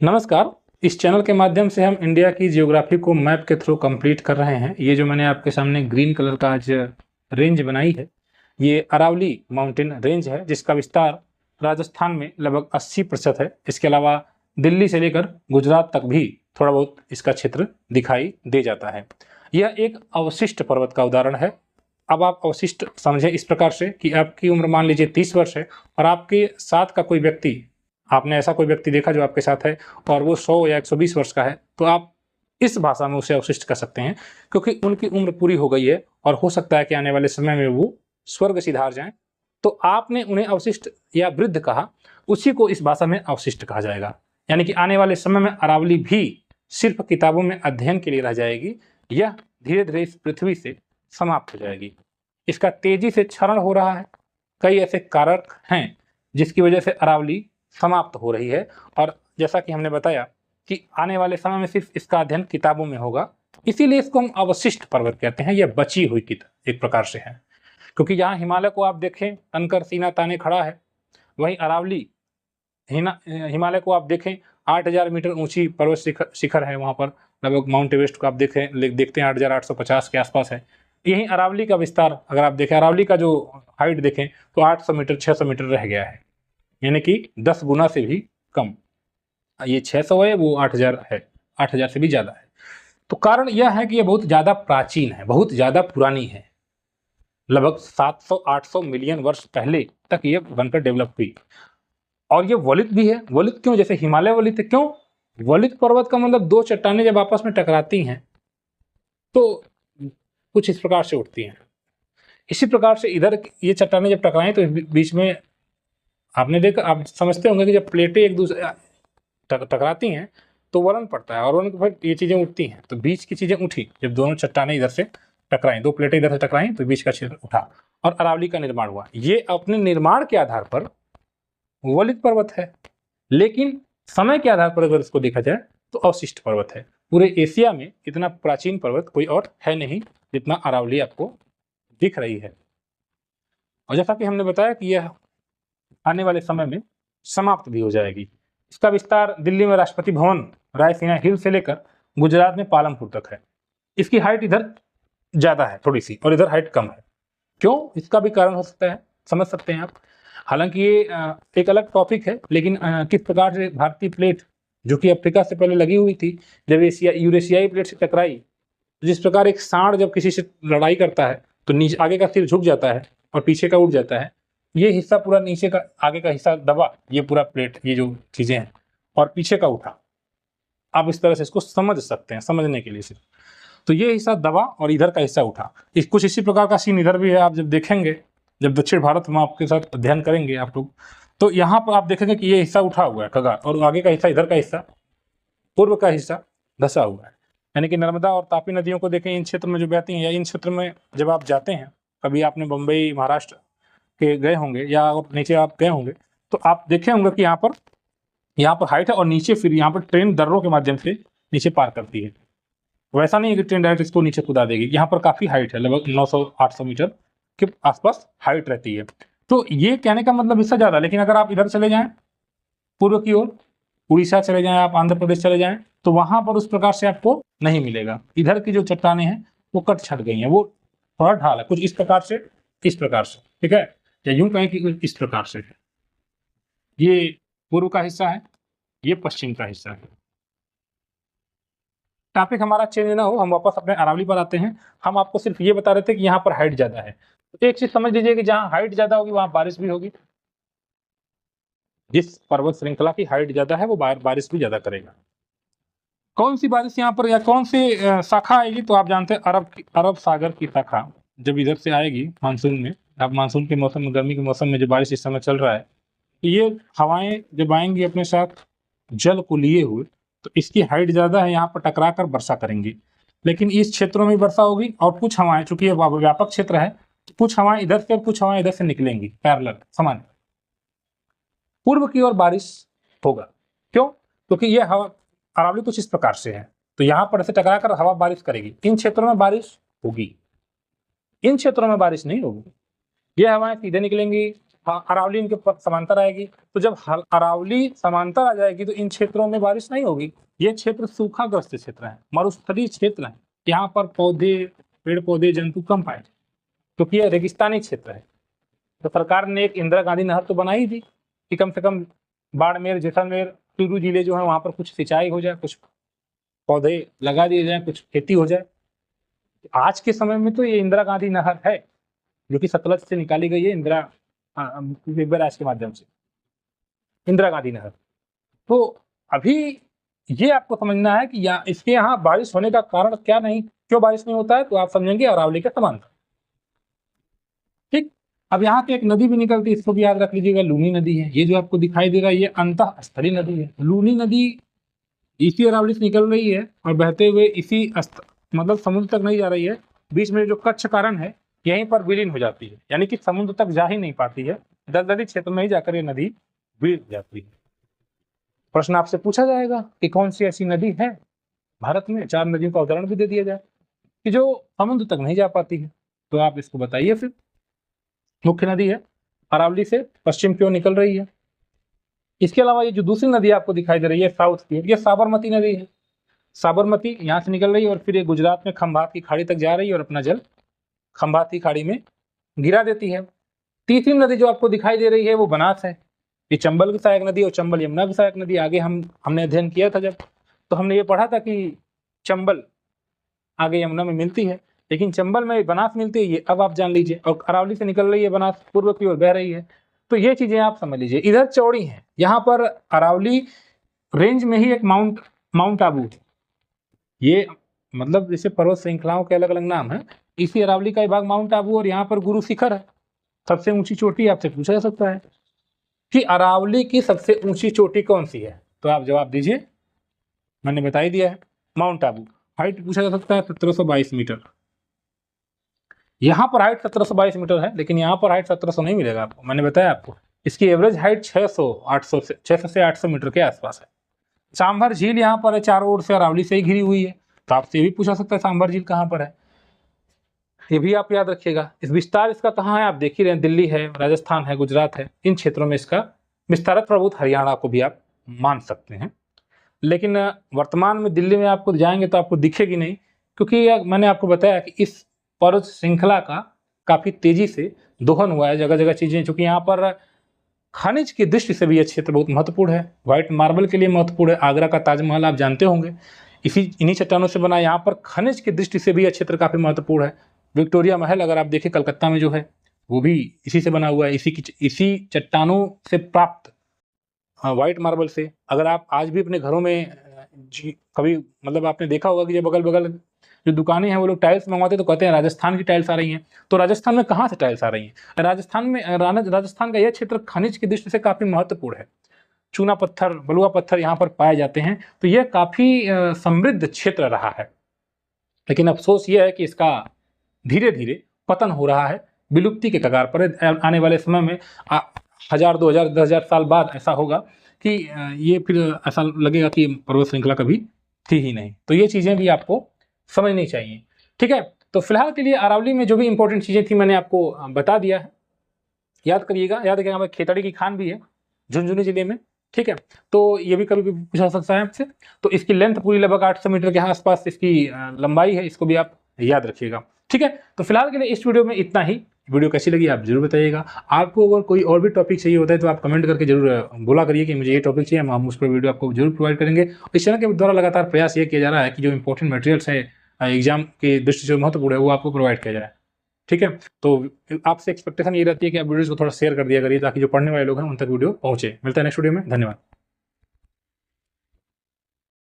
नमस्कार। इस चैनल के माध्यम से हम इंडिया की जियोग्राफी को मैप के थ्रू कंप्लीट कर रहे हैं। ये जो मैंने आपके सामने ग्रीन कलर का आज रेंज बनाई है, ये अरावली माउंटेन रेंज है, जिसका विस्तार राजस्थान में लगभग 80% है। इसके अलावा दिल्ली से लेकर गुजरात तक भी थोड़ा बहुत इसका क्षेत्र दिखाई दे जाता है। यह एक अवशिष्ट पर्वत का उदाहरण है। अब आप अवशिष्ट समझें इस प्रकार से कि आपकी उम्र मान लीजिए 30 वर्ष है और आपके साथ का कोई व्यक्ति, आपने ऐसा कोई व्यक्ति देखा जो आपके साथ है और वो 100 या 120 वर्ष का है, तो आप इस भाषा में उसे अवशिष्ट कर सकते हैं, क्योंकि उनकी उम्र पूरी हो गई है और हो सकता है कि आने वाले समय में वो स्वर्ग सिधार जाएं। तो आपने उन्हें अवशिष्ट या वृद्ध कहा, उसी को इस भाषा में अवशिष्ट कहा जाएगा। यानी कि आने वाले समय में अरावली भी सिर्फ किताबों में अध्ययन के लिए रह जाएगी। यह धीरे धीरे इस पृथ्वी से समाप्त हो जाएगी। इसका तेजी से क्षरण हो रहा है। कई ऐसे कारक हैं जिसकी वजह से अरावली समाप्त हो रही है, और जैसा कि हमने बताया कि आने वाले समय में सिर्फ इसका अध्ययन किताबों में होगा, इसीलिए इसको हम अवशिष्ट पर्वत कहते हैं। यह बची हुई किताब एक प्रकार से है, क्योंकि यहाँ हिमालय को आप देखें, तनकर सीना ताने खड़ा है, वहीं अरावली हिमालय को आप देखें, 8000 मीटर ऊंची पर्वत शिखर है वहाँ पर। लगभग माउंट एवरेस्ट को आप देखते हैं 8850 के आसपास है। यहीं अरावली का विस्तार अगर आप देखें, अरावली का जो हाइट देखें तो 800 मीटर 600 मीटर रह गया है, यानी कि 10 गुना से भी कम। ये 600 है, वो 8000 है, 8000 से भी ज़्यादा है। तो कारण यह है कि ये बहुत ज़्यादा प्राचीन है, बहुत ज़्यादा पुरानी है। लगभग 700-800 मिलियन वर्ष पहले तक ये बनकर डेवलप हुई, और ये वलित भी है। वलित क्यों? जैसे हिमालय वलित है, क्यों? वलित पर्वत का मतलब दो चट्टानें जब आपस में टकराती हैं तो कुछ इस प्रकार से उठती हैं। इसी प्रकार से इधर ये चट्टानें जब टकराएं तो बीच में आपने देखा, आप समझते होंगे कि जब प्लेटें एक दूसरे टकराती हैं तो वलन पड़ता है, और वलन के बाद ये चीज़ें उठती हैं। तो बीच की चीज़ें उठी जब दोनों चट्टानें इधर से टकराएं, दो प्लेटें इधर से टकराएं तो बीच का क्षेत्र उठा और अरावली का निर्माण हुआ। ये अपने निर्माण के आधार पर वलित पर्वत है, लेकिन समय के आधार पर अगर इसको देखा जाए तो अवशिष्ट पर्वत है। पूरे एशिया में इतना प्राचीन पर्वत कोई और है नहीं जितना अरावली आपको दिख रही है। और जैसा कि हमने बताया कि यह आने वाले समय में समाप्त भी हो जाएगी। इसका विस्तार दिल्ली में राष्ट्रपति भवन, रायसीना हिल से लेकर गुजरात में पालमपुर तक है। इसकी हाइट इधर ज़्यादा है थोड़ी सी, और इधर हाइट कम है। क्यों? इसका भी कारण हो सकता है, समझ सकते हैं आप। हालांकि ये एक अलग टॉपिक है, लेकिन किस प्रकार से भारतीय प्लेट जो कि अफ्रीका से पहले लगी हुई थी, जब यूरेशियाई प्लेट से टकराई, तो जिस प्रकार एक सांड जब किसी से लड़ाई करता है तो नीचे आगे का सिर झुक जाता है और पीछे का उठ जाता है, ये हिस्सा पूरा नीचे का आगे का हिस्सा दबा, ये पूरा प्लेट, ये जो चीज़ें हैं, और पीछे का उठा। आप इस तरह से इसको समझ सकते हैं, समझने के लिए सिर्फ। तो ये हिस्सा दबा और इधर का हिस्सा उठा। कुछ इसी प्रकार का सीन इधर भी है। आप जब देखेंगे, जब दक्षिण भारत में आपके साथ अध्ययन करेंगे आप लोग, तो यहाँ पर आप देखेंगे कि ये हिस्सा उठा हुआ है कगार, और आगे का हिस्सा, इधर का हिस्सा, पूर्व का हिस्सा धंसा हुआ है। यानी कि नर्मदा और तापी नदियों को देखें, इन क्षेत्र में जो बहती हैं, या इन क्षेत्र में जब आप जाते हैं, कभी आपने बम्बई महाराष्ट्र के गए होंगे या नीचे आप गए होंगे, तो आप देखे होंगे कि यहाँ पर हाइट है और नीचे फिर यहाँ पर ट्रेन दर्रों के माध्यम से नीचे पार करती है। वैसा नहीं है कि ट्रेन डायरेक्ट इसको नीचे कूदा देगी। यहाँ पर काफ़ी हाइट है, लगभग 900-800 मीटर के आसपास हाइट रहती है। तो ये कहने का मतलब इससे ज़्यादा। लेकिन अगर आप इधर चले जाएँ पूर्व की ओर, उड़ीसा चले जाएँ, आप आंध्र प्रदेश चले जाएँ, तो वहाँ पर उस प्रकार से आपको नहीं मिलेगा। इधर की जो चट्टानें हैं वो कट छट गई हैं, वो थोड़ा ढाल है, कुछ इस प्रकार से, इस प्रकार से, ठीक है, या यूं कहें कि इस प्रकार से है। ये पूर्व का हिस्सा है, ये पश्चिम का हिस्सा है। टॉपिक हमारा चेंज ना हो, हम वापस अपने अरावली पर आते हैं। हम आपको सिर्फ ये बता रहे थे कि यहाँ पर हाइट ज़्यादा है। तो एक चीज़ समझ लीजिए कि जहाँ हाइट ज़्यादा होगी वहाँ बारिश भी होगी। जिस पर्वत श्रृंखला की हाइट ज़्यादा है वो बारिश भी ज़्यादा करेगा। कौन सी बारिश यहाँ पर, या कौन सी शाखा आएगी? तो आप जानते हैं अरब सागर की शाखा जब इधर से आएगी मानसून में, अब मानसून के मौसम में, गर्मी के मौसम में जो बारिश इस समय चल रहा है, ये हवाएं जब आएंगी अपने साथ जल को लिए हुए, तो इसकी हाइट ज़्यादा है, यहाँ पर टकरा कर वर्षा करेंगी। लेकिन इस क्षेत्रों में वर्षा होगी, और कुछ हवाएं, चूंकि ये व्यापक क्षेत्र है, कुछ हवाएं इधर से और कुछ हवाएं इधर से निकलेंगी पैरेलल, समान। पूर्व की ओर बारिश होगा। क्यों? क्योंकि ये हवा अरावली कुछ इस प्रकार से है, तो यहाँ पर ऐसे टकरा कर हवा बारिश करेगी। इन क्षेत्रों में बारिश होगी, इन क्षेत्रों में बारिश नहीं होगी। ये हवाएं सीधे निकलेंगी अरावली इनके समांतर आएगी। तो जब अरावली समांतर आ जाएगी तो इन क्षेत्रों में बारिश नहीं होगी। ये क्षेत्र सूखाग्रस्त क्षेत्र है, मरुस्थलीय क्षेत्र है, यहाँ पर पौधे, पेड़ पौधे, जंतु कम पाए क्योंकि यह रेगिस्तानी क्षेत्र है। तो सरकार ने एक इंदिरा गांधी नहर तो बनाई थी कि कम से कम बाड़मेर, जैसलमेर, चूरू जिले जो है वहां पर कुछ सिंचाई हो जाए, कुछ पौधे लगा दिए जाए, कुछ खेती हो जाए। आज के समय में तो ये इंदिरा गांधी नहर है जो कि सतलज से निकाली गई है इंदिरा बैराज के माध्यम से, इंदिरा गांधी नहर। तो अभी ये आपको समझना है कि इसके यहाँ बारिश होने का कारण क्या नहीं, क्यों बारिश नहीं होता है, तो आप समझेंगे अरावली के समांतर। ठीक, अब यहाँ पे एक नदी भी निकलती है, इसको भी याद रख लीजिएगा, लूनी नदी है। ये जो आपको दिखाई दे रहा है ये अंतःस्थलीय नदी है। लूनी नदी इसी अरावली से निकल रही है और बहते हुए इसी मतलब समुद्र तक नहीं जा रही है, बीच में जो कच्छ कारण है यहीं पर विलीन हो जाती है, यानी कि समुद्र तक जा ही नहीं पाती है, दलदली क्षेत्र में ही जाकर ये नदी विलीन हो जाती है। प्रश्न आपसे पूछा जाएगा कि कौन सी ऐसी नदी है भारत में, 4 नदियों का उदाहरण भी दे दिया जाए कि जो समुद्र तक नहीं जा पाती है, तो आप इसको बताइए। फिर मुख्य नदी है अरावली से पश्चिम की ओर निकल रही है। इसके अलावा ये जो दूसरी नदी आपको दिखाई दे रही है साउथ की, ये साबरमती नदी है। साबरमती यहाँ से निकल रही है और फिर ये गुजरात में खंभात की खाड़ी तक जा रही है और अपना जल खंभात की खाड़ी में गिरा देती है। तीसरी नदी जो आपको दिखाई दे रही है वो बनास है। ये चंबल की सहायक नदी और चंबल यमुना की सहायक नदी। आगे हमने अध्ययन किया था जब, तो हमने ये पढ़ा था कि चंबल आगे यमुना में मिलती है, लेकिन चंबल में बनास मिलती है, ये अब आप जान लीजिए। और अरावली से निकल रही है बनास, पूर्व की ओर बह रही है। तो ये चीजें आप समझ लीजिए। इधर चौड़ी है, यहाँ पर अरावली रेंज में ही एक माउंट आबू, ये मतलब जैसे पर्वत श्रृंखलाओं के अलग अलग नाम है, इसी अरावली का भाग माउंट आबू, और यहाँ पर गुरु शिखर है, सबसे ऊंची चोटी। आपसे पूछा जा सकता है कि अरावली की सबसे ऊंची चोटी कौन सी है, तो आप जवाब दीजिए। मैंने बता ही दिया है, माउंट आबू। हाइट पूछा जा सकता है 1722 मीटर। यहाँ पर हाइट 1722 मीटर है, लेकिन यहाँ पर हाइट 1700 नहीं मिलेगा आपको। मैंने बताया आपको इसकी एवरेज हाइट 600 से 800 मीटर के आसपास है। सांभर झील यहाँ पर है, चारों ओर से अरावली से ही घिरी हुई है। तो आपसे ये भी पूछा सकता है सांभर झील कहाँ पर है, ये भी आप याद रखिएगा। इस विस्तार इसका कहाँ है, आप देख ही रहे हैं, दिल्ली है, राजस्थान है, गुजरात है, इन क्षेत्रों में इसका विस्तारक प्रभुत्व हरियाणा को भी आप मान सकते हैं। लेकिन वर्तमान में दिल्ली में आपको जाएंगे तो आपको दिखेगी नहीं, क्योंकि मैंने आपको बताया कि इस पर्वत श्रृंखला का काफ़ी तेजी से दोहन हुआ है जगह जगह चीज़ें, चूँकि यहाँ पर खनिज की दृष्टि से भी यह क्षेत्र बहुत महत्वपूर्ण है। व्हाइट मार्बल के लिए महत्वपूर्ण है। आगरा का ताजमहल आप जानते होंगे इन्हीं चट्टानों से बना। यहाँ पर खनिज की दृष्टि से भी यह क्षेत्र काफ़ी महत्वपूर्ण है। विक्टोरिया महल अगर आप देखें कलकत्ता में जो है, वो भी इसी से बना हुआ है, इसी चट्टानों से प्राप्त व्हाइट मार्बल से। अगर आप आज भी अपने घरों में कभी मतलब आपने देखा होगा कि जब बगल बगल जो दुकानें हैं वो लोग टाइल्स मंगवाते तो कहते हैं राजस्थान की टाइल्स आ रही हैं। तो राजस्थान में कहाँ से टाइल्स आ रही हैं? राजस्थान का यह क्षेत्र खनिज की दृष्टि से काफ़ी महत्वपूर्ण है। चूना पत्थर, बलुआ पत्थर यहाँ पर पाए जाते हैं। तो यह काफ़ी समृद्ध क्षेत्र रहा है, लेकिन अफसोस यह है कि इसका धीरे धीरे पतन हो रहा है, विलुप्ति के कगार पर। आने वाले समय में 1000, 2000, 10,000 साल बाद ऐसा होगा कि ये फिर ऐसा लगेगा कि पर्वत श्रृंखला कभी थी ही नहीं। तो ये चीज़ें भी आपको समझनी चाहिए, ठीक है। तो फिलहाल के लिए अरावली में जो भी इंपॉर्टेंट चीज़ें थी मैंने आपको बता दिया है, याद करिएगा। याद रखिएगा, खेतड़ी की खान भी है झुंझुनू जिले में, ठीक है। तो ये भी कभी भी पूछा सकता है आपसे। तो इसकी लेंथ पूरी लगभग 800 मीटर के आसपास इसकी लंबाई है, इसको भी आप याद रखिएगा, ठीक है। तो फिलहाल के लिए इस वीडियो में इतना ही। वीडियो कैसी लगी आप जरूर बताइएगा। आपको अगर कोई और भी टॉपिक चाहिए होता है तो आप कमेंट करके जरूर बोला करिए कि मुझे ये टॉपिक चाहिए, हम उस पर वीडियो आपको जरूर प्रोवाइड करेंगे। इस चैनल के द्वारा लगातार प्रयास ये किया जा रहा है कि जो इंपॉर्टेंट मटेरियल्स है एग्जाम के दृष्टि से महत्वपूर्ण है वो आपको प्रोवाइड किया जाए, ठीक है। तो आपसे एक्सपेक्टेशन ये रहती है कि आप वीडियोज़ को थोड़ा शेयर कर दिया करिए ताकि जो पढ़ने वाले लोग हैं उन तक वीडियो पहुंचे। मिलता है नेक्स्ट वीडियो में, धन्यवाद।